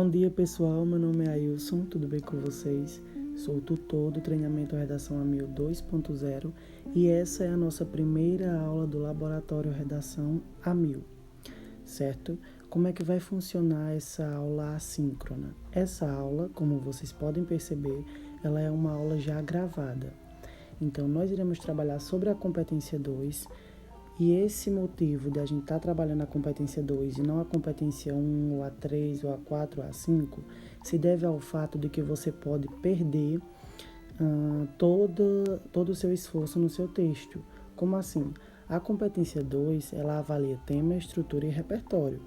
Bom dia, pessoal. Meu nome é Ailson, tudo bem com vocês? Sou tutor do treinamento Redação A1000 2.0 e essa é a nossa primeira aula do Laboratório Redação A1000, certo? Como é que vai funcionar essa aula assíncrona? Essa aula, como vocês podem perceber, ela é uma aula já gravada. Então, nós iremos trabalhar sobre a competência 2. E esse motivo de a gente estar trabalhando a competência 2 e não a competência 1, ou a 3, ou a 4, ou a 5, se deve ao fato de que você pode perder todo o seu esforço no seu texto. Como assim? A competência 2, ela avalia tema, estrutura e repertório.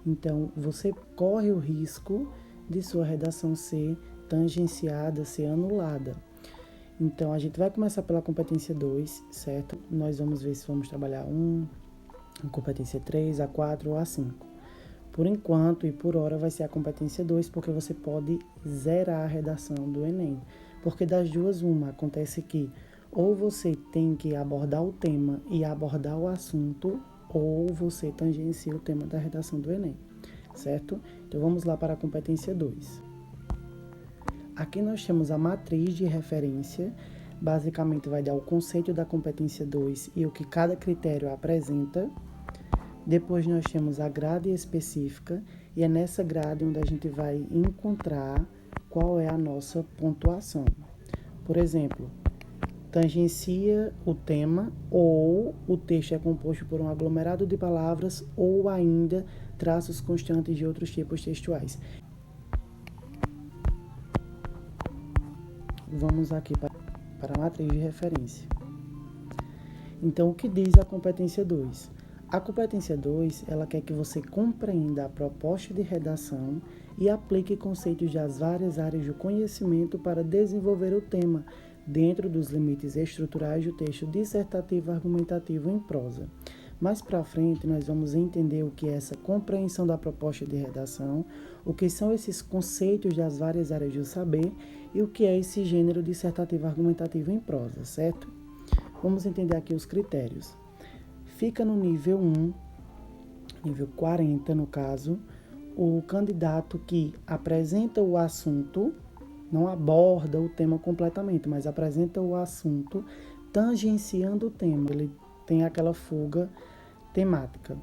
Então, você corre o risco de sua redação ser tangenciada, ser anulada. Então, a gente vai começar pela competência 2, certo? Nós vamos ver se vamos trabalhar a competência 3, a 4 ou a 5. Por enquanto e por hora vai ser a competência 2, porque você pode zerar a redação do Enem. Porque das duas, uma, acontece que ou você tem que abordar o tema e abordar o assunto, ou você tangencia o tema da redação do Enem, certo? Então, vamos lá para a competência 2. Aqui nós temos a matriz de referência, basicamente vai dar o conceito da competência 2 e o que cada critério apresenta. Depois nós temos a grade específica e é nessa grade onde a gente vai encontrar qual é a nossa pontuação. Por exemplo, tangencia o tema ou o texto é composto por um aglomerado de palavras ou ainda traços constantes de outros tipos textuais. Vamos aqui para a matriz de referência. Então, o que diz a competência 2? A competência 2, ela quer que você compreenda a proposta de redação e aplique conceitos das várias áreas do conhecimento para desenvolver o tema dentro dos limites estruturais do texto dissertativo argumentativo em prosa. Mais para frente, nós vamos entender o que é essa compreensão da proposta de redação, o que são esses conceitos das várias áreas do saber e o que é esse gênero dissertativo argumentativo em prosa, certo? Vamos entender aqui os critérios. Fica no nível 1, nível 40 no caso, o candidato que apresenta o assunto, não aborda o tema completamente, mas apresenta o assunto tangenciando o tema. Ele tem aquela fuga temática.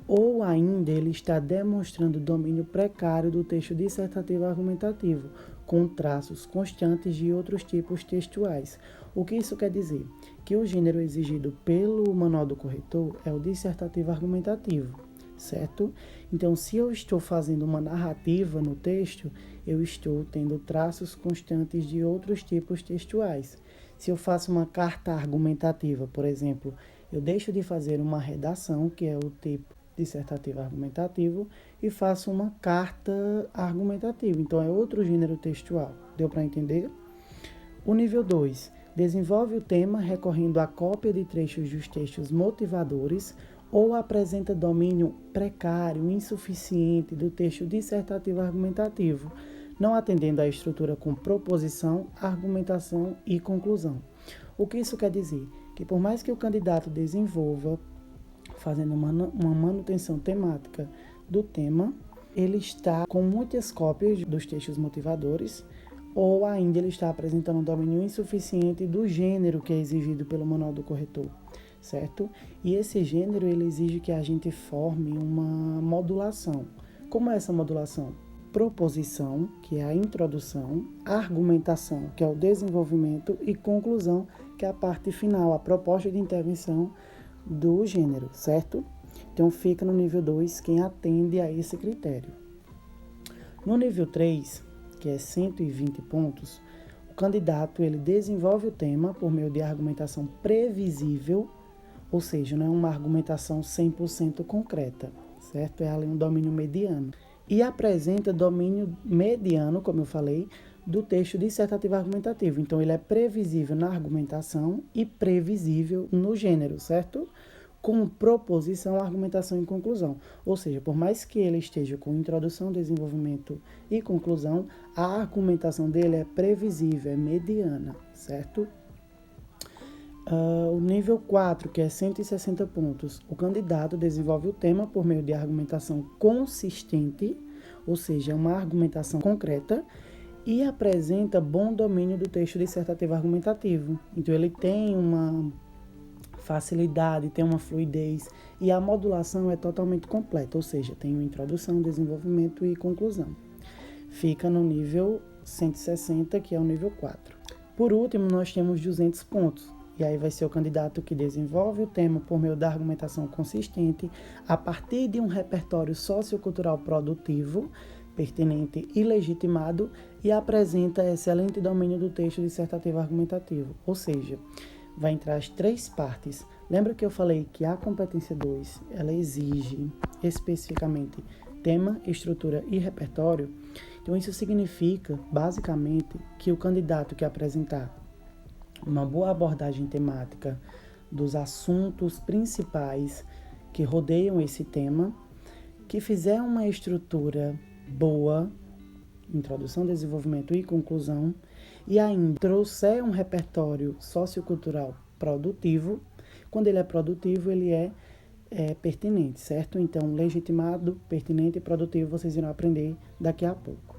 Ou ainda ele está demonstrando domínio precário do texto dissertativo argumentativo, com traços constantes de outros tipos textuais. O que isso quer dizer? Que o gênero exigido pelo Manual do Corretor é o dissertativo argumentativo, certo? Então, se eu estou fazendo uma narrativa no texto, eu estou tendo traços constantes de outros tipos textuais. Se eu faço uma carta argumentativa, por exemplo, eu deixo de fazer uma redação, que é o tipo dissertativo argumentativo, e faço uma carta argumentativa. Então, é outro gênero textual. Deu para entender? O nível 2. Desenvolve o tema recorrendo à cópia de trechos dos textos motivadores ou apresenta domínio precário, insuficiente do texto dissertativo argumentativo, não atendendo à estrutura com proposição, argumentação e conclusão. O que isso quer dizer? Que por mais que o candidato desenvolva, fazendo uma manutenção temática do tema, ele está com muitas cópias dos textos motivadores, ou ainda ele está apresentando um domínio insuficiente do gênero que é exigido pelo Manual do Corretor, certo? E esse gênero, ele exige que a gente forme uma modulação. Como é essa modulação? Proposição, que é a introdução, argumentação, que é o desenvolvimento, e conclusão, que é a parte final, a proposta de intervenção do gênero, certo? Então, fica no nível 2 quem atende a esse critério. No nível 3, que é 120 pontos, o candidato ele desenvolve o tema por meio de argumentação previsível, ou seja, não é uma argumentação 100% concreta, certo? É ali um domínio mediano. E apresenta domínio mediano, como eu falei, do texto dissertativo argumentativo. Então, ele é previsível na argumentação e previsível no gênero, certo? Com proposição, argumentação e conclusão. Ou seja, por mais que ele esteja com introdução, desenvolvimento e conclusão, a argumentação dele é previsível, é mediana, certo? O nível 4, que é 160 pontos, o candidato desenvolve o tema por meio de argumentação consistente, ou seja, é uma argumentação concreta e apresenta bom domínio do texto dissertativo argumentativo. Então, ele tem uma facilidade, tem uma fluidez e a modulação é totalmente completa, ou seja, tem uma introdução, desenvolvimento e conclusão. Fica no nível 160, que é o nível 4. Por último, nós temos 200 pontos. E aí vai ser o candidato que desenvolve o tema por meio da argumentação consistente a partir de um repertório sociocultural produtivo, pertinente e legitimado e apresenta excelente domínio do texto dissertativo argumentativo. Ou seja, vai entrar as 3 partes. Lembra que eu falei que a competência 2, ela exige especificamente tema, estrutura e repertório? Então, isso significa, basicamente, que o candidato que apresentar uma boa abordagem temática dos assuntos principais que rodeiam esse tema, que fizer uma estrutura boa, introdução, desenvolvimento e conclusão, e ainda trouxer um repertório sociocultural produtivo. Quando ele é produtivo, ele é pertinente, certo? Então, legitimado, pertinente e produtivo vocês irão aprender daqui a pouco.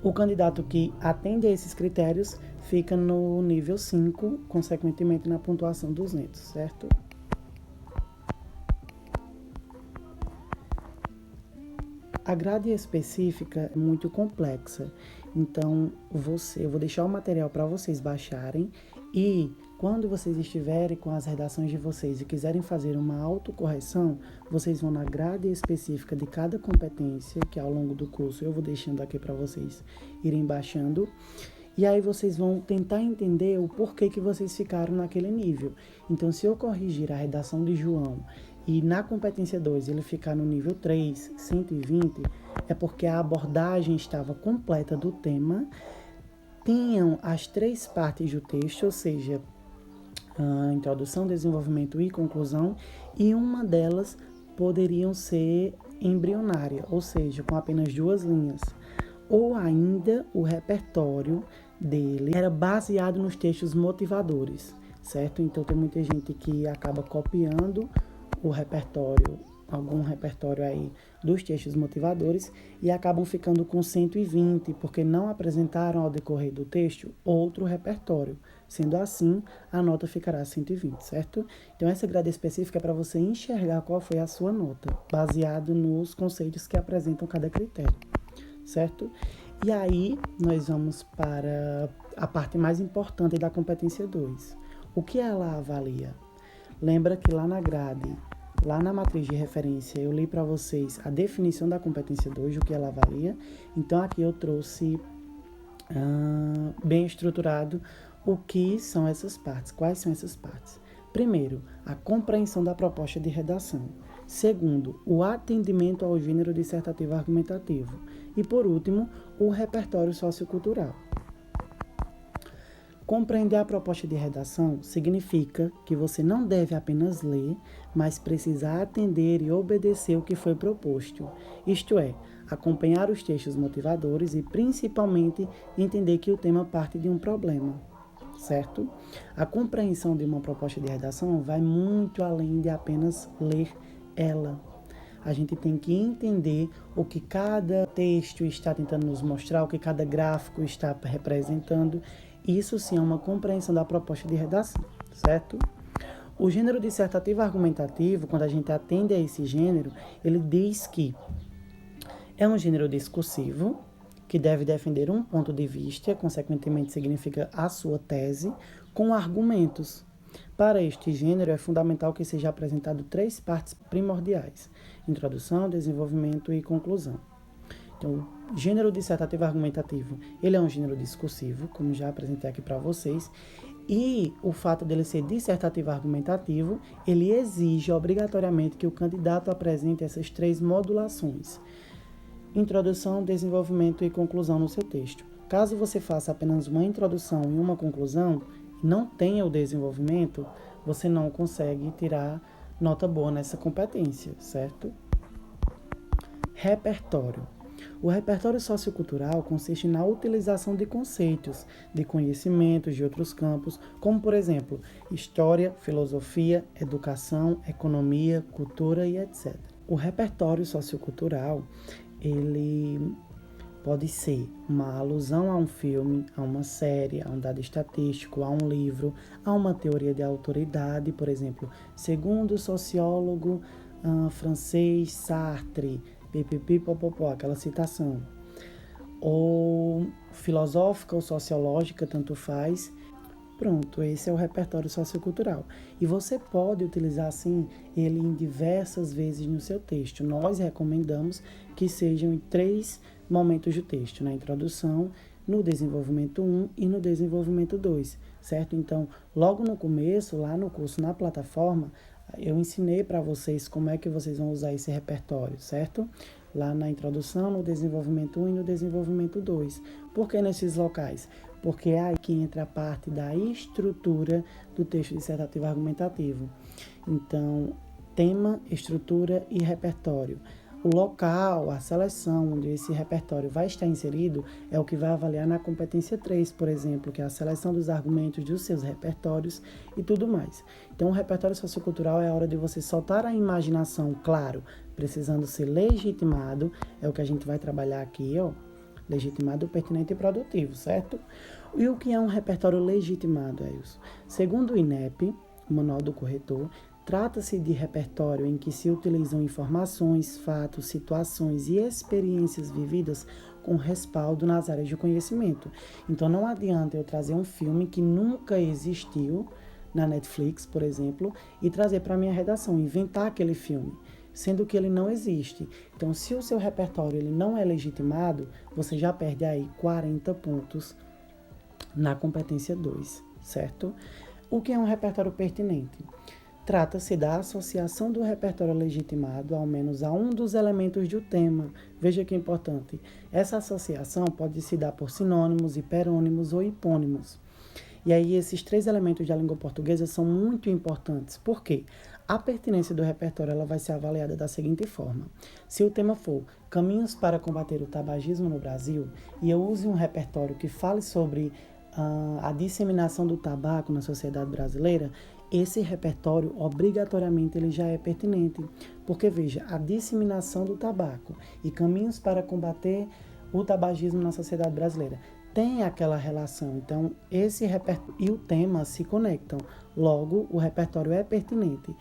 O candidato que atende a esses critérios fica no nível 5, consequentemente na pontuação 200, certo? A grade específica é muito complexa, então eu vou deixar o material para vocês baixarem e quando vocês estiverem com as redações de vocês e quiserem fazer uma autocorreção, vocês vão na grade específica de cada competência, que ao longo do curso eu vou deixando aqui para vocês irem baixando, e aí vocês vão tentar entender o porquê que vocês ficaram naquele nível. Então, se eu corrigir a redação de João e na competência 2 ele ficar no nível 3, 120, é porque a abordagem estava completa do tema, tinham as 3 partes do texto, ou seja, a introdução, desenvolvimento e conclusão, e uma delas poderiam ser embrionária, ou seja, com apenas 2 linhas. Ou ainda o repertório dele era baseado nos textos motivadores, certo? Então tem muita gente que acaba copiando o repertório, algum repertório aí dos textos motivadores e acabam ficando com 120, porque não apresentaram ao decorrer do texto outro repertório. Sendo assim, a nota ficará 120, certo? Então essa grade específica é para você enxergar qual foi a sua nota, baseado nos conceitos que apresentam cada critério, certo? E aí, nós vamos para a parte mais importante da competência 2. O que ela avalia? Lembra que lá na grade, lá na matriz de referência, eu li para vocês a definição da competência 2, o que ela avalia. Então, aqui eu trouxe bem estruturado o que são essas partes, quais são essas partes. Primeiro, a compreensão da proposta de redação. Segundo, o atendimento ao gênero dissertativo argumentativo. E, por último, o repertório sociocultural. Compreender a proposta de redação significa que você não deve apenas ler, mas precisa atender e obedecer o que foi proposto. Isto é, acompanhar os textos motivadores e, principalmente, entender que o tema parte de um problema. Certo? A compreensão de uma proposta de redação vai muito além de apenas ler ela. A gente tem que entender o que cada texto está tentando nos mostrar, o que cada gráfico está representando. Isso sim é uma compreensão da proposta de redação, certo? O gênero dissertativo argumentativo, quando a gente atende a esse gênero, ele diz que é um gênero discursivo, que deve defender um ponto de vista, consequentemente significa a sua tese, com argumentos. Para este gênero, é fundamental que seja apresentado 3 partes primordiais: introdução, desenvolvimento e conclusão. Então, o gênero dissertativo argumentativo, ele é um gênero discursivo, como já apresentei aqui para vocês, e o fato dele ser dissertativo argumentativo, ele exige obrigatoriamente que o candidato apresente essas 3 modulações: introdução, desenvolvimento e conclusão no seu texto. Caso você faça apenas uma introdução e uma conclusão, e não tenha o desenvolvimento, você não consegue tirar nota boa nessa competência, certo? Repertório. O repertório sociocultural consiste na utilização de conceitos, de conhecimentos de outros campos, como, por exemplo, história, filosofia, educação, economia, cultura e etc. O repertório sociocultural, ele pode ser uma alusão a um filme, a uma série, a um dado estatístico, a um livro, a uma teoria de autoridade, por exemplo, segundo o sociólogo francês Sartre, pipipipopopó, aquela citação. Ou filosófica ou sociológica, tanto faz. Pronto, esse é o repertório sociocultural. E você pode utilizar, assim, ele em diversas vezes no seu texto. Nós recomendamos que sejam em 3 momentos do texto, na introdução, no desenvolvimento 1 e no desenvolvimento 2, certo? Então, logo no começo, lá no curso, na plataforma, eu ensinei para vocês como é que vocês vão usar esse repertório, certo? Lá na introdução, no desenvolvimento 1 e no desenvolvimento 2. Por que nesses locais? Porque é aí que entra a parte da estrutura do texto dissertativo argumentativo. Então, tema, estrutura e repertório. O local, a seleção onde esse repertório vai estar inserido é o que vai avaliar na competência 3, por exemplo, que é a seleção dos argumentos dos seus repertórios e tudo mais. Então, o repertório sociocultural é a hora de você soltar a imaginação, claro, precisando ser legitimado, é o que a gente vai trabalhar aqui, ó, legitimado, pertinente e produtivo, certo? E o que é um repertório legitimado, Ailson? Segundo o INEP, o Manual do Corretor, trata-se de repertório em que se utilizam informações, fatos, situações e experiências vividas com respaldo nas áreas de conhecimento. Então, não adianta eu trazer um filme que nunca existiu na Netflix, por exemplo, e trazer para a minha redação, inventar aquele filme, sendo que ele não existe. Então, se o seu repertório ele não é legitimado, você já perde aí 40 pontos na competência 2, certo? O que é um repertório pertinente? Trata-se da associação do repertório legitimado ao menos a um dos elementos do tema. Veja que importante. Essa associação pode se dar por sinônimos, hiperônimos ou hipônimos. E aí esses 3 elementos da língua portuguesa são muito importantes. Por quê? A pertinência do repertório ela vai ser avaliada da seguinte forma. Se o tema for caminhos para combater o tabagismo no Brasil, e eu use um repertório que fale sobre a disseminação do tabaco na sociedade brasileira, esse repertório, obrigatoriamente, ele já é pertinente. Porque, veja, a disseminação do tabaco e caminhos para combater o tabagismo na sociedade brasileira tem aquela relação. Então, esse repertório e o tema se conectam. Logo, o repertório é pertinente.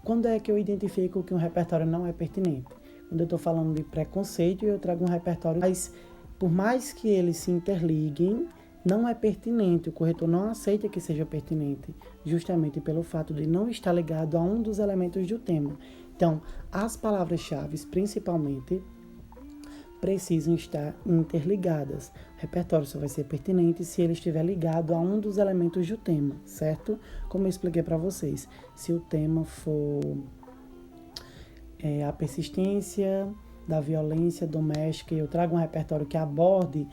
Quando é que eu identifico que um repertório não é pertinente? Quando eu estou falando de preconceito, eu trago um repertório, mas por mais que eles se interliguem, não é pertinente, o corretor não aceita que seja pertinente, justamente pelo fato de não estar ligado a um dos elementos do tema. Então, as palavras-chave, principalmente, precisam estar interligadas. O repertório só vai ser pertinente se ele estiver ligado a um dos elementos do tema, certo? Como eu expliquei para vocês, se o tema for a persistência da violência doméstica, eu trago um repertório que aborde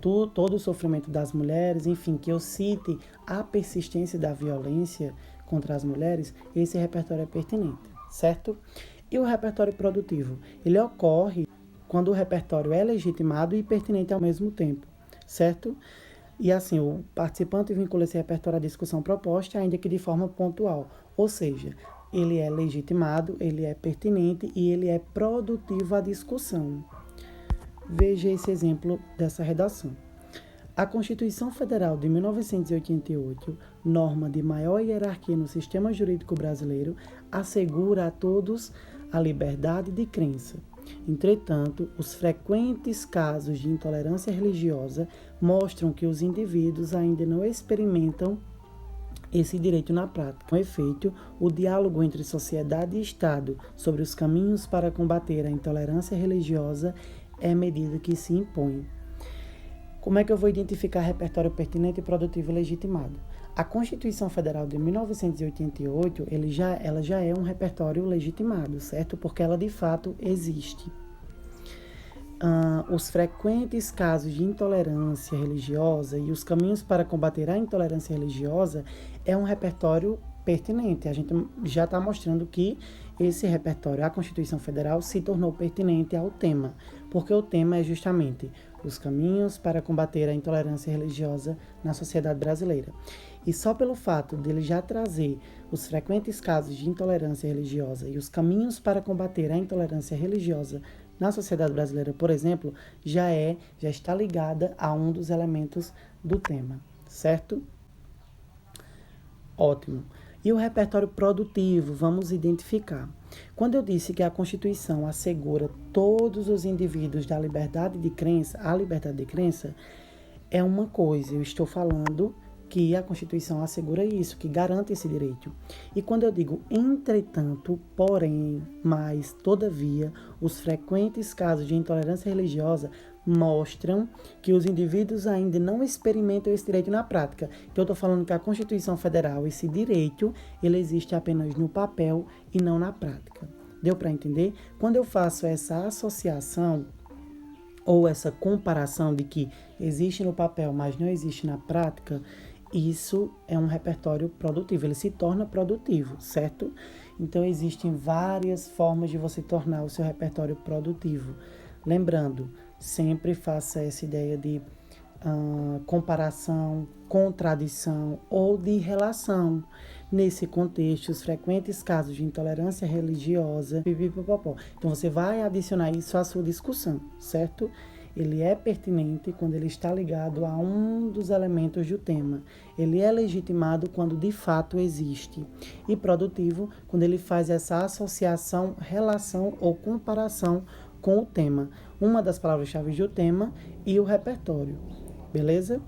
todo o sofrimento das mulheres, enfim, que eu cite a persistência da violência contra as mulheres, esse repertório é pertinente, certo? E o repertório produtivo? Ele ocorre quando o repertório é legitimado e pertinente ao mesmo tempo, certo? E assim, o participante vincula esse repertório à discussão proposta, ainda que de forma pontual, ou seja, ele é legitimado, ele é pertinente e ele é produtivo à discussão. Veja esse exemplo dessa redação. A Constituição Federal de 1988, norma de maior hierarquia no sistema jurídico brasileiro, assegura a todos a liberdade de crença. Entretanto, os frequentes casos de intolerância religiosa mostram que os indivíduos ainda não experimentam esse direito na prática. Com efeito, o diálogo entre sociedade e Estado sobre os caminhos para combater a intolerância religiosa é medida que se impõe. Como é que eu vou identificar repertório pertinente, produtivo e legitimado? A Constituição Federal de 1988, ela já é um repertório legitimado, certo? Porque ela de fato existe. Os frequentes casos de intolerância religiosa e os caminhos para combater a intolerância religiosa é um repertório pertinente. A gente já está mostrando que esse repertório, a Constituição Federal, se tornou pertinente ao tema, porque o tema é justamente os caminhos para combater a intolerância religiosa na sociedade brasileira. E só pelo fato dele já trazer os frequentes casos de intolerância religiosa e os caminhos para combater a intolerância religiosa na sociedade brasileira, por exemplo, já está ligada a um dos elementos do tema, certo? Ótimo. E o repertório produtivo, vamos identificar. Quando eu disse que a Constituição assegura todos os indivíduos da liberdade de crença, a liberdade de crença é uma coisa, eu estou falando que a Constituição assegura isso, que garante esse direito. E quando eu digo entretanto, porém, mas, todavia, os frequentes casos de intolerância religiosa mostram que os indivíduos ainda não experimentam esse direito na prática. Então, eu estou falando que a Constituição Federal, esse direito, ele existe apenas no papel e não na prática. Deu para entender? Quando eu faço essa associação ou essa comparação de que existe no papel, mas não existe na prática, isso é um repertório produtivo, ele se torna produtivo, certo? Então, existem várias formas de você tornar o seu repertório produtivo. Lembrando, sempre faça essa ideia de comparação, contradição ou de relação. Nesse contexto, os frequentes casos de intolerância religiosa, pipipopopó. Então, você vai adicionar isso à sua discussão, certo? Ele é pertinente quando ele está ligado a um dos elementos do tema. Ele é legitimado quando de fato existe. E produtivo quando ele faz essa associação, relação ou comparação com o tema. Uma das palavras-chave do tema e o repertório. Beleza?